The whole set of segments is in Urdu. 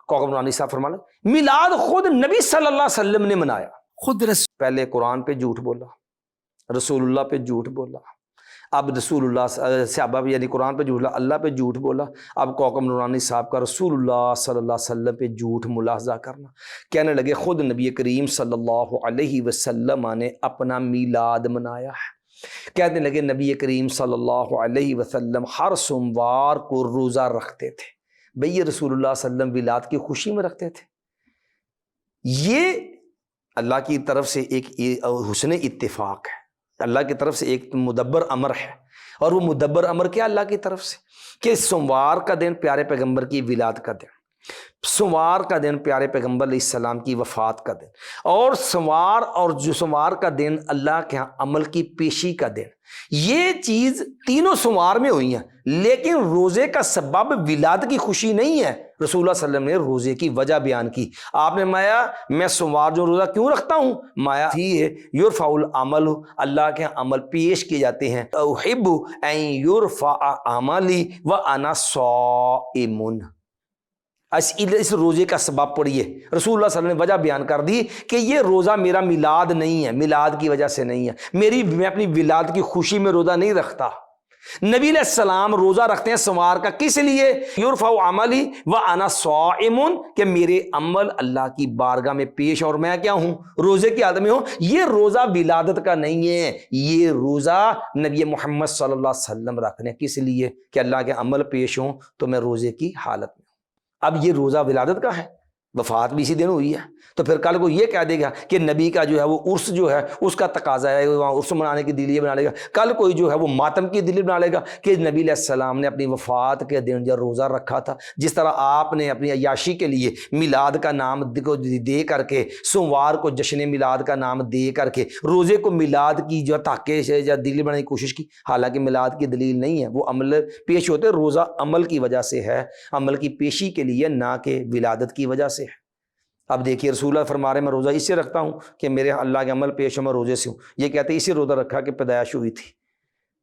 کوکب نورانی صاحب فرمانا میلاد خود نبی صلی اللہ علیہ وسلم نے منایا، خود پہلے قرآن پہ جھوٹ بولا، رسول اللہ پہ جھوٹ بولا، اب رسول اللہ صحابہ پہ یعنی قرآن پہ جھوٹ بولا، اللہ پہ جھوٹ بولا، اب کوکب نورانی صاحب کا رسول اللہ صلی اللہ علیہ وسلم پہ جھوٹ ملاحظہ کرنا، کہنے لگے خود نبی کریم صلی اللہ علیہ وسلم نے اپنا میلاد منایا ہے۔ کہنے لگے نبی کریم صلی اللہ علیہ وسلم ہر سوموار کو روزہ رکھتے تھے۔ بھئی یہ رسول اللہ صلی اللہ علیہ وسلم میلاد کی خوشی میں رکھتے تھے؟ یہ اللہ کی طرف سے ایک حسن اتفاق ہے، اللہ کی طرف سے ایک مدبر امر ہے، اور وہ مدبر امر کیا اللہ کی طرف سے کہ سوموار کا دن پیارے پیغمبر کی ولادت کا دن، سوموار کا دن پیارے پیغمبر علیہ السلام کی وفات کا دن، اور سوموار کا دن اللہ کے ہاں عمل کی پیشی کا دن، یہ چیز تینوں سوموار میں ہوئی ہیں، لیکن روزے کا سبب ولادت کی خوشی نہیں ہے۔ رسول اللہ صلی اللہ علیہ وسلم نے روزے کی وجہ بیان کی، آپ نے مایا میں سوموار جو روزہ کیوں رکھتا ہوں، مایا ہی ہے یرفع العمل، اللہ کے عمل پیش کیے جاتے ہیں، احب ان یرفع عملی وانا صائم، اس روزے کا سبب پڑھیے، رسول اللہ صلی اللہ علیہ وسلم نے وجہ بیان کر دی کہ یہ روزہ میرا میلاد نہیں ہے، میلاد کی وجہ سے نہیں ہے، میں اپنی میلاد کی خوشی میں روزہ نہیں رکھتا۔ نبی علیہ السلام روزہ رکھتے ہیں سوموار کا، کس لیے؟ یرفع عملی وانا صائم، کہ میرے عمل اللہ کی بارگاہ میں پیش اور میں کیا ہوں، روزے کی حالت میں ہوں۔ یہ روزہ ولادت کا نہیں ہے، یہ روزہ نبی محمد صلی اللہ علیہ وسلم رکھنے کس لیے کہ اللہ کے عمل پیش ہوں تو میں روزے کی حالت میں ہوں۔ اب یہ روزہ ولادت کا ہے، وفات بھی اسی دن ہوئی ہے، تو پھر کل کو یہ کہہ دے گا کہ نبی کا جو ہے وہ عرس جو ہے اس کا تقاضا ہے، وہاں عرس منانے کی دلیل بنا لے گا، کل کوئی جو ہے وہ ماتم کی دلیل بنا لے گا کہ نبی علیہ السلام نے اپنی وفات کے دن جو روزہ رکھا تھا، جس طرح آپ نے اپنی عیاشی کے لیے میلاد کا نام دے کر کے، سوموار کو جشن میلاد کا نام دے کر کے روزے کو میلاد کی جو تاکہ سے یا دلیل بنانے کی کوشش کی، حالانکہ میلاد کی دلیل نہیں ہے، وہ عمل پیش ہوتے، روزہ عمل کی وجہ سے ہے، عمل کی پیشی کے لیے، نہ کہ ولادت کی وجہ سے ہے۔ اب دیکھیے رسول اللہ فرما رہے میں روزہ اس سے رکھتا ہوں کہ میرے اللہ کے عمل پیش ہو، میں روزے سے ہوں، یہ کہتے ہیں اسی روزہ رکھا کہ پیدائش ہوئی تھی،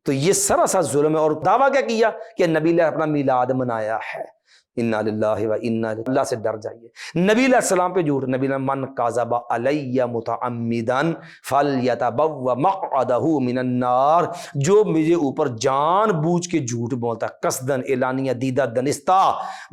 تو یہ سراسر ظلم ہے۔ اور دعویٰ کیا کیا کہ نبی نے اپنا میلاد منایا ہے۔ انا للہ و انا اللہ سے ڈر جائیے۔ نبی علیہ السلام پہ جھوٹ، نبی نے من کذب علی متعمدا فلیتبوأ مقعدہ من النار، جو مجھے اوپر جان بوجھ کے جھوٹ بولتا، قصدن اعلانیہ دیدہ دنستہ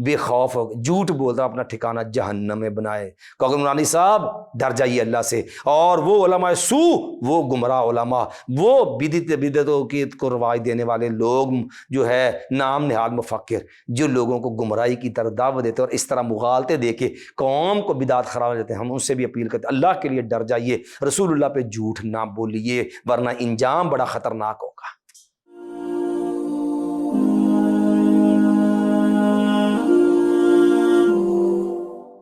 بے خوف جھوٹ بولتا، اپنا ٹھکانہ جہنم میں بنائے۔ کوکب نورانی صاحب ڈر جائیے اللہ سے، اور وہ علماء سو، وہ گمراہ علماء، وہ بدعتوں کو رواج دینے والے لوگ جو ہے نام نہاد مفکر، جو لوگوں کو گمراہ کی طرف دعوت دیتے اور اس طرح مغالطے دے کے قوم کو بدعت خراب دیتے ہیں، ہم ان سے بھی اپیل کرتے ہیں اللہ کے لیے ڈر جائیے، رسول اللہ پہ جھوٹ نہ بولیے ورنہ انجام بڑا خطرناک ہو۔